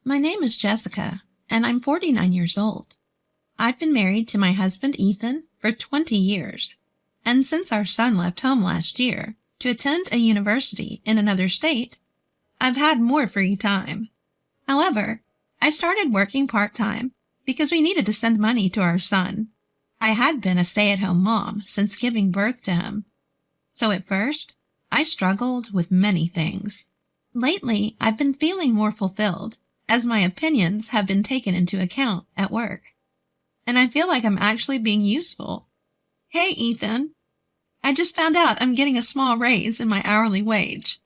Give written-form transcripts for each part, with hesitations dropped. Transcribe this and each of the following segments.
My name is Jessica, and I'm 49 years old. I've been married to my husband Ethan for 20 years, and since our son left home last year to attend a university in another state, I've had more free time. However, I started working part-time because we needed to send money to our son. I had been a stay-at-home mom since giving birth to him. So at first, I struggled with many things. Lately, I've been feeling more fulfilled as my opinions have been taken into account at work. And I feel like I'm actually being useful. Hey, Ethan. I just found out I'm getting a small raise in my hourly wage.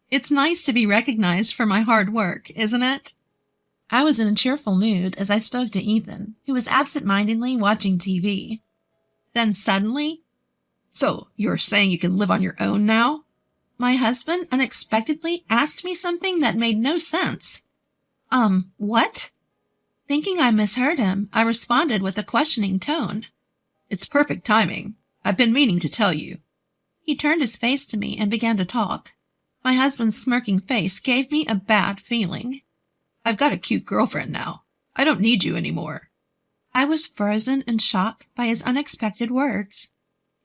It's nice to be recognized for my hard work, isn't it? I was in a cheerful mood as I spoke to Ethan, who was absent-mindedly watching TV. Then suddenly, "So, you're saying you can live on your own now?" My husband unexpectedly asked me something that made no sense. What? Thinking I misheard him, I responded with a questioning tone. "It's perfect timing. I've been meaning to tell you." He turned his face to me and began to talk. My husband's smirking face gave me a bad feeling. "I've got a cute girlfriend now. I don't need you anymore." I was frozen in shock by his unexpected words.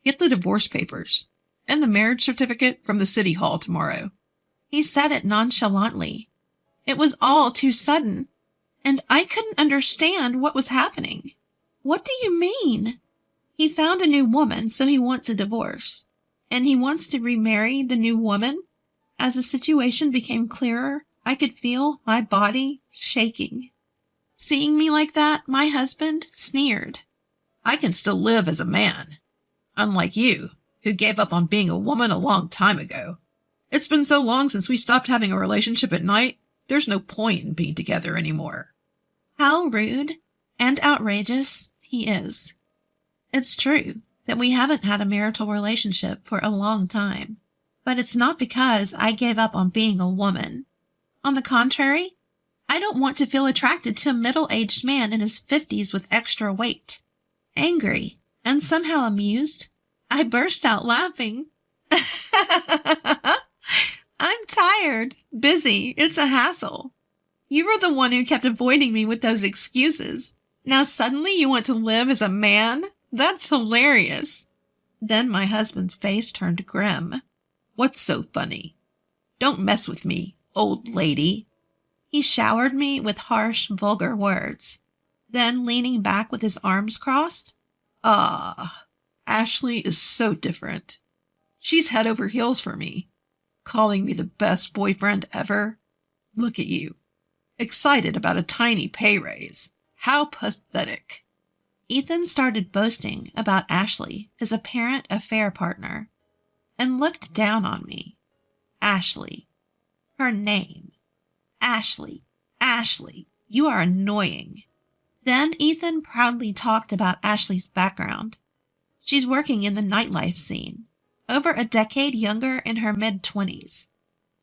"Get the divorce papers and the marriage certificate from the city hall tomorrow." He said it nonchalantly. It was all too sudden, and I couldn't understand what was happening. What do you mean? He found a new woman, so he wants a divorce. And he wants to remarry the new woman? As the situation became clearer, I could feel my body shaking. Seeing me like that, my husband sneered. "I can still live as a man. Unlike you, who gave up on being a woman a long time ago. It's been so long since we stopped having a relationship at night, there's no point in being together anymore." How rude and outrageous he is. It's true that we haven't had a marital relationship for a long time, but it's not because I gave up on being a woman. On the contrary, I don't want to feel attracted to a middle-aged man in his 50s with extra weight. Angry and somehow amused, I burst out laughing. I'm tired, busy, it's a hassle. You were the one who kept avoiding me with those excuses. Now suddenly you want to live as a man? That's hilarious. Then my husband's face turned grim. "What's so funny? Don't mess with me, old lady." He showered me with harsh, vulgar words. Then, leaning back with his arms crossed, Ashley is so different. She's head over heels for me, calling me the best boyfriend ever. Look at you, excited about a tiny pay raise. How pathetic." Ethan started boasting about Ashley, his apparent affair partner, and looked down on me. Ashley. Her name. Ashley. Ashley. You are annoying. Then Ethan proudly talked about Ashley's background. She's working in the nightlife scene, over a decade younger in her mid-20s.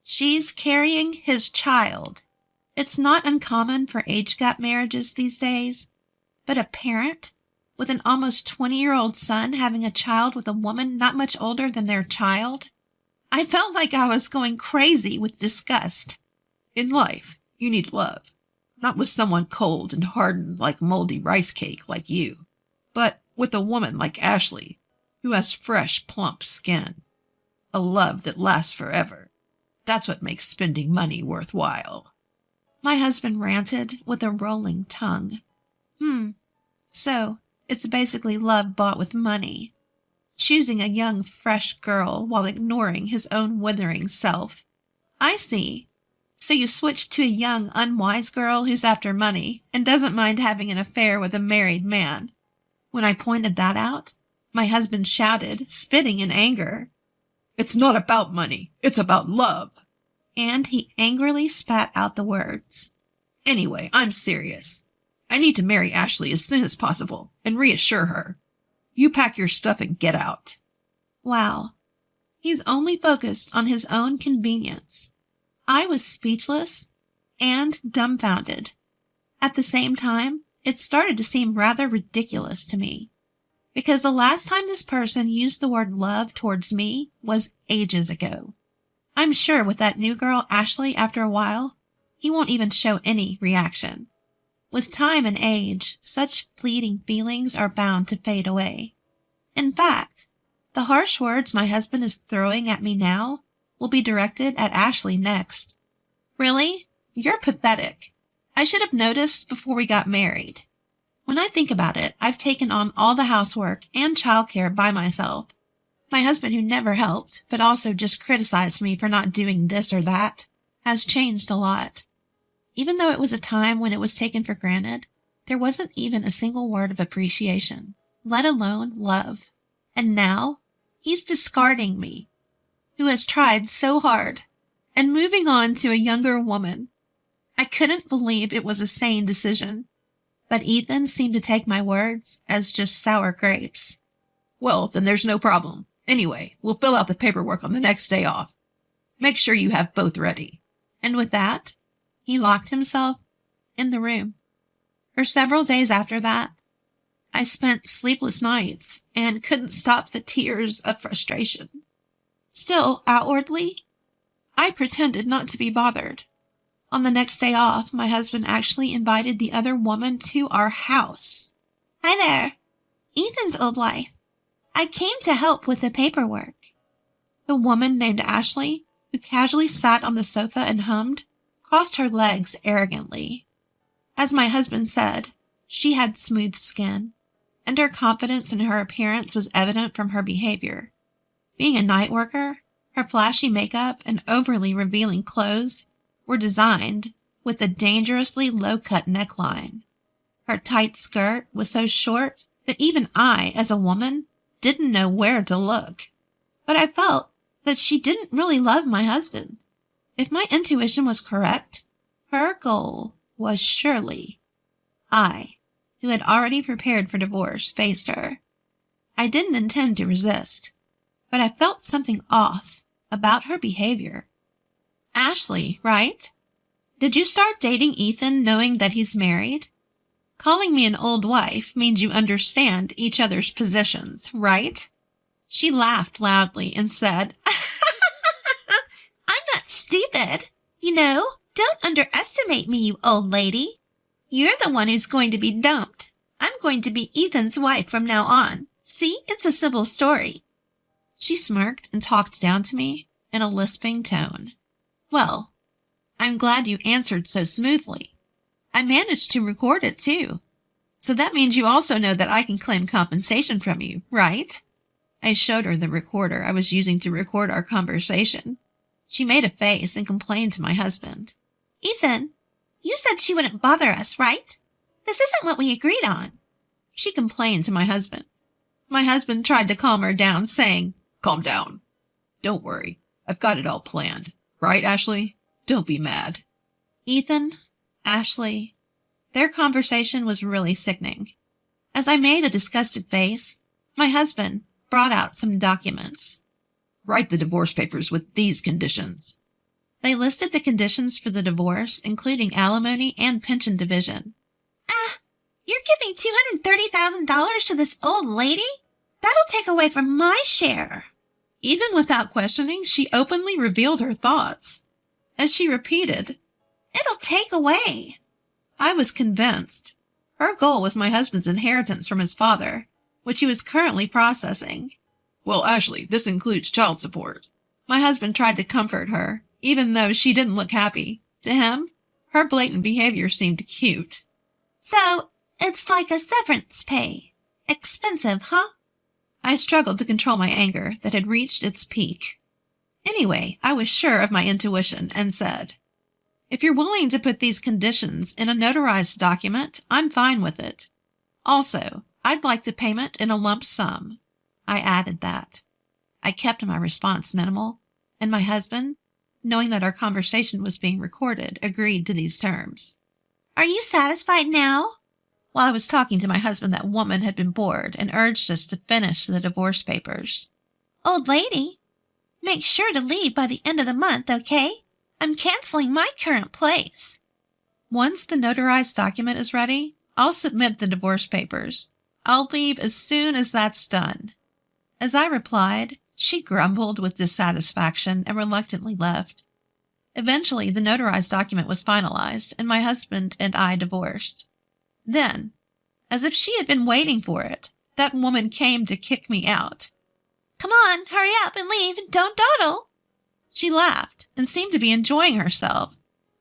She's carrying his child. It's not uncommon for age gap marriages these days, but a parent with an almost 20-year-old son having a child with a woman not much older than their child? I felt like I was going crazy with disgust. In life, you need love, not with someone cold and hardened like moldy rice cake like you, but with a woman like Ashley, who has fresh, plump skin. A love that lasts forever. That's what makes spending money worthwhile. My husband ranted with a rolling tongue. So it's basically love bought with money. Choosing a young, fresh girl while ignoring his own withering self. I see. So you switched to a young, unwise girl who's after money and doesn't mind having an affair with a married man. When I pointed that out, my husband shouted, spitting in anger. "It's not about money. It's about love." And he angrily spat out the words. "Anyway, I'm serious. I need to marry Ashley as soon as possible and reassure her. You pack your stuff and get out." Wow. He's only focused on his own convenience. I was speechless and dumbfounded. At the same time, it started to seem rather ridiculous to me, because the last time this person used the word love towards me was ages ago. I'm sure with that new girl, Ashley, after a while, he won't even show any reaction. With time and age, such fleeting feelings are bound to fade away. In fact, the harsh words my husband is throwing at me now will be directed at Ashley next. Really? You're pathetic. I should have noticed before we got married. When I think about it, I've taken on all the housework and childcare by myself. My husband, who never helped, but also just criticized me for not doing this or that, has changed a lot. Even though it was a time when it was taken for granted, there wasn't even a single word of appreciation, let alone love. And now, he's discarding me, who has tried so hard, and moving on to a younger woman. I couldn't believe it was a sane decision, but Ethan seemed to take my words as just sour grapes. Well, then there's no problem. Anyway, we'll fill out the paperwork on the next day off. Make sure you have both ready. And with that, he locked himself in the room. For several days after that, I spent sleepless nights and couldn't stop the tears of frustration. Still, outwardly, I pretended not to be bothered. On the next day off, my husband actually invited the other woman to our house. Hi there. Ethan's old wife. I came to help with the paperwork. The woman named Ashley, who casually sat on the sofa and hummed, crossed her legs arrogantly. As my husband said, she had smooth skin, and her confidence in her appearance was evident from her behavior. Being a night worker, her flashy makeup and overly revealing clothes were designed with a dangerously low-cut neckline. Her tight skirt was so short that even I, as a woman, didn't know where to look. But I felt that she didn't really love my husband. If my intuition was correct, her goal was surely I, who had already prepared for divorce, faced her. I didn't intend to resist, but I felt something off about her behavior. Ashley, right? Did you start dating Ethan knowing that he's married? Calling me an old wife means you understand each other's positions, right? She laughed loudly and said, I'm not stupid. Don't underestimate me, you old lady. You're the one who's going to be dumped. I'm going to be Ethan's wife from now on. See, it's a civil story. She smirked and talked down to me in a lisping tone. Well, I'm glad you answered so smoothly. I managed to record it, too. So that means you also know that I can claim compensation from you, right? I showed her the recorder I was using to record our conversation. She made a face and complained to my husband. Ethan, you said she wouldn't bother us, right? This isn't what we agreed on. She complained to my husband. My husband tried to calm her down, saying, Calm down. Don't worry. I've got it all planned. Right, Ashley? Don't be mad. Ethan, Ashley, their conversation was really sickening. As I made a disgusted face, my husband brought out some documents. Write the divorce papers with these conditions. They listed the conditions for the divorce, including alimony and pension division. You're giving $230,000 to this old lady? That'll take away from my share. Even without questioning, she openly revealed her thoughts. As she repeated, It'll take away. I was convinced. Her goal was my husband's inheritance from his father, which he was currently processing. Well, Ashley, this includes child support. My husband tried to comfort her, even though she didn't look happy. To him, her blatant behavior seemed cute. So, it's like a severance pay. Expensive, huh? I struggled to control my anger that had reached its peak. Anyway, I was sure of my intuition and said, If you're willing to put these conditions in a notarized document, I'm fine with it. Also, I'd like the payment in a lump sum. I added that. I kept my response minimal, and my husband, knowing that our conversation was being recorded, agreed to these terms. Are you satisfied now? While I was talking to my husband, that woman had been bored and urged us to finish the divorce papers. Old lady, make sure to leave by the end of the month, okay? I'm canceling my current place. Once the notarized document is ready, I'll submit the divorce papers. I'll leave as soon as that's done. As I replied, she grumbled with dissatisfaction and reluctantly left. Eventually, the notarized document was finalized, and my husband and I divorced. Then, as if she had been waiting for it, that woman came to kick me out. "Come on, hurry up and leave, and don't dawdle." She laughed and seemed to be enjoying herself.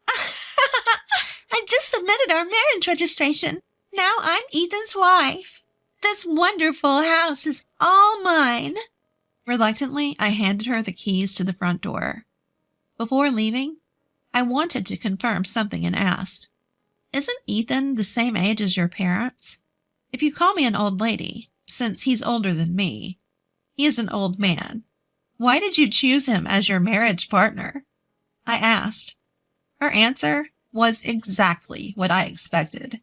"I just submitted our marriage registration. Now I'm Ethan's wife. This wonderful house is all mine." Reluctantly, I handed her the keys to the front door. Before leaving, I wanted to confirm something and asked, "Isn't Ethan the same age as your parents? If you call me an old lady, since he's older than me, he is an old man. Why did you choose him as your marriage partner?" I asked. Her answer was exactly what I expected.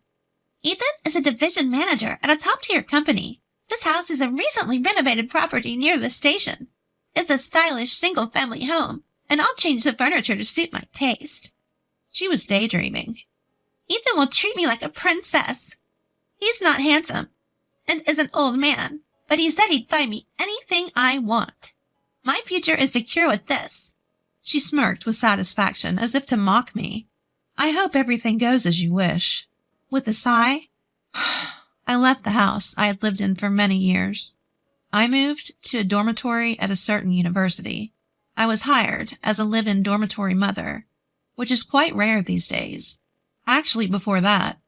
"Ethan is a division manager at a top-tier company. This house is a recently renovated property near the station. It's a stylish single-family home, and I'll change the furniture to suit my taste." She was daydreaming. "Ethan will treat me like a princess. He's not handsome and is an old man, but he said he'd buy me anything I want. My future is secure with this." She smirked with satisfaction, as if to mock me. "I hope everything goes as you wish." With a sigh, I left the house I had lived in for many years. I moved to a dormitory at a certain university. I was hired as a live-in dormitory mother, which is quite rare these days. Actually, before that,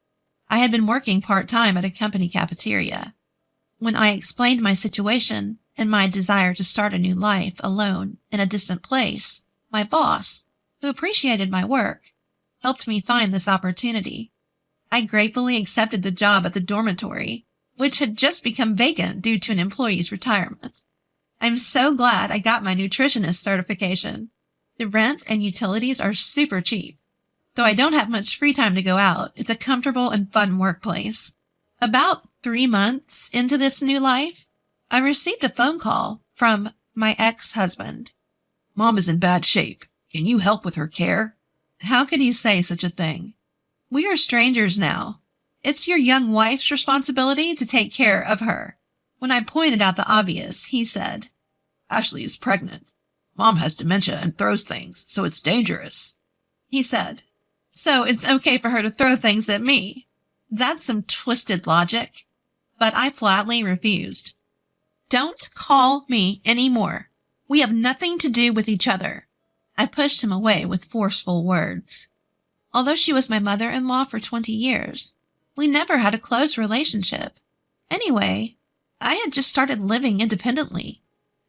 I had been working part-time at a company cafeteria. When I explained my situation and my desire to start a new life alone in a distant place, my boss, who appreciated my work, helped me find this opportunity. I gratefully accepted the job at the dormitory, which had just become vacant due to an employee's retirement. I'm so glad I got my nutritionist certification. The rent and utilities are super cheap. Though I don't have much free time to go out, it's a comfortable and fun workplace. About 3 months into this new life, I received a phone call from my ex-husband. "Mom is in bad shape. Can you help with her care?" How could he say such a thing? We are strangers now. It's your young wife's responsibility to take care of her. When I pointed out the obvious, he said, "Ashley is pregnant. Mom has dementia and throws things, so it's dangerous." He said, "So it's okay for her to throw things at me." That's some twisted logic. But I flatly refused. "Don't call me anymore. We have nothing to do with each other." I pushed him away with forceful words. Although she was my mother-in-law for 20 years, we never had a close relationship. Anyway, I had just started living independently,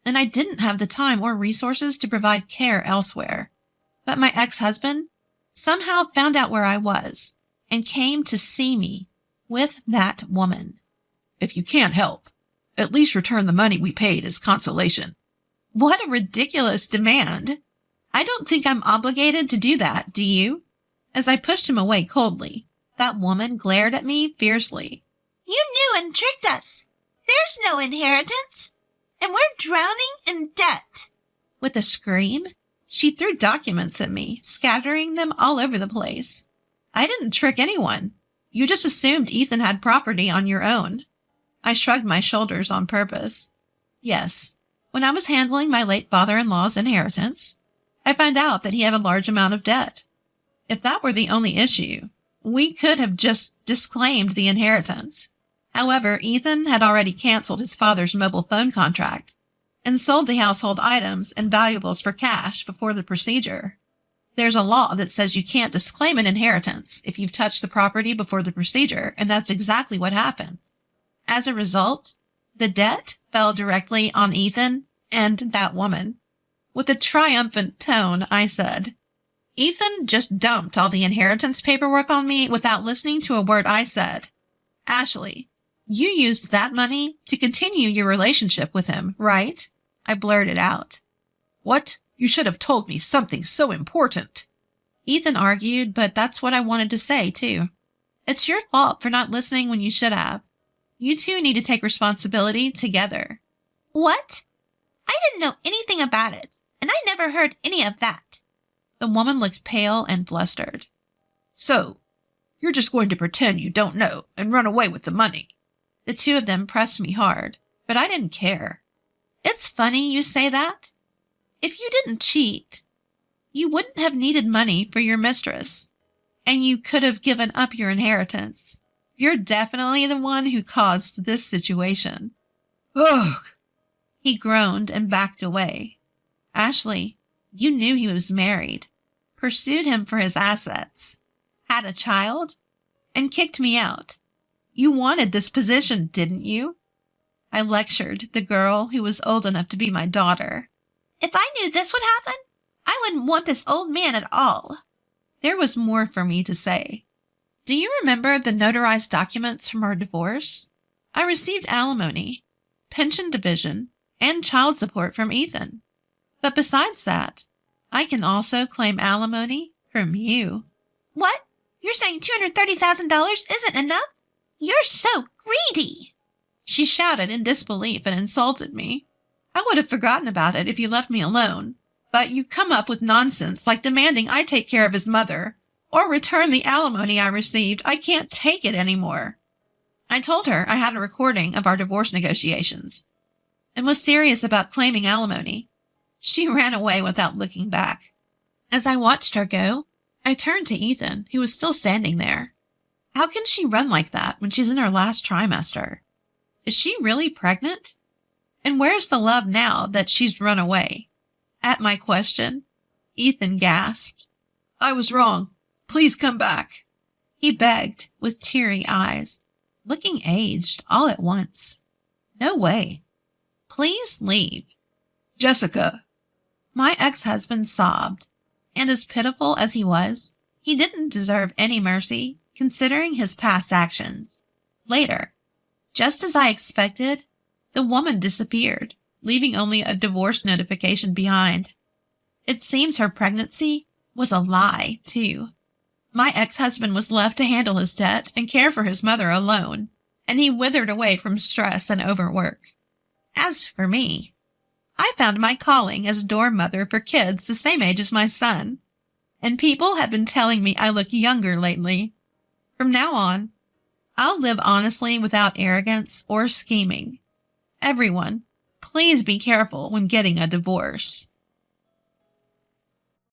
and I didn't have the time or resources to provide care elsewhere. But my ex-husband somehow found out where I was and came to see me with that woman. "If you can't help, at least return the money we paid as consolation." What a ridiculous demand. I don't think I'm obligated to do that, do you? As I pushed him away coldly, that woman glared at me fiercely. "You knew and tricked us. There's no inheritance, and we're drowning in debt." With a scream, she threw documents at me, scattering them all over the place. "I didn't trick anyone. You just assumed Ethan had property on your own." I shrugged my shoulders on purpose. Yes, when I was handling my late father-in-law's inheritance, I found out that he had a large amount of debt. If that were the only issue, we could have just disclaimed the inheritance. However, Ethan had already canceled his father's mobile phone contract and sold the household items and valuables for cash before the procedure. There's a law that says you can't disclaim an inheritance if you've touched the property before the procedure, and that's exactly what happened. As a result, the debt fell directly on Ethan and that woman. With a triumphant tone, I said, "Ethan just dumped all the inheritance paperwork on me without listening to a word I said. Ashley, you used that money to continue your relationship with him, right?" I blurted out. "What? You should have told me something so important." Ethan argued, but that's what I wanted to say, too. It's your fault for not listening when you should have. You two need to take responsibility together. "What? I didn't know anything about it, and I never heard any of that." The woman looked pale and flustered. "So, you're just going to pretend you don't know and run away with the money?" The two of them pressed me hard, but I didn't care. "It's funny you say that. If you didn't cheat, You wouldn't have needed money for your mistress, and you could have given up your inheritance. You're definitely the one who caused this situation." Ugh! He groaned and backed away. "Ashley, you knew he was married, pursued him for his assets, had a child, and kicked me out. You wanted this position, didn't you?" I lectured the girl who was old enough to be my daughter. "If I knew this would happen, I wouldn't want this old man at all." There was more for me to say. "Do you remember the notarized documents from our divorce? I received alimony, pension division, and child support from Ethan. But besides that, I can also claim alimony from you." "What? You're saying $230,000 isn't enough? You're so greedy!" She shouted in disbelief and insulted me. "I would have forgotten about it if you left me alone, but you come up with nonsense like demanding I take care of his mother or return the alimony I received. I can't take it anymore." I told her I had a recording of our divorce negotiations and was serious about claiming alimony. She ran away without looking back. As I watched her go, I turned to Ethan, who was still standing there. How can she run like that when she's in her last trimester? Is she really pregnant? And where's the love now that she's run away? At my question, Ethan gasped. "I was wrong. Please come back." He begged with teary eyes, looking aged all at once. "No way. Please leave." "Jessica." My ex-husband sobbed, and as pitiful as he was, he didn't deserve any mercy considering his past actions. Later, just as I expected, the woman disappeared, leaving only a divorce notification behind. It seems her pregnancy was a lie, too. My ex-husband was left to handle his debt and care for his mother alone, and he withered away from stress and overwork. As for me, I found my calling as dorm mother for kids the same age as my son, and people have been telling me I look younger lately. From now on, I'll live honestly without arrogance or scheming. Everyone, please be careful when getting a divorce.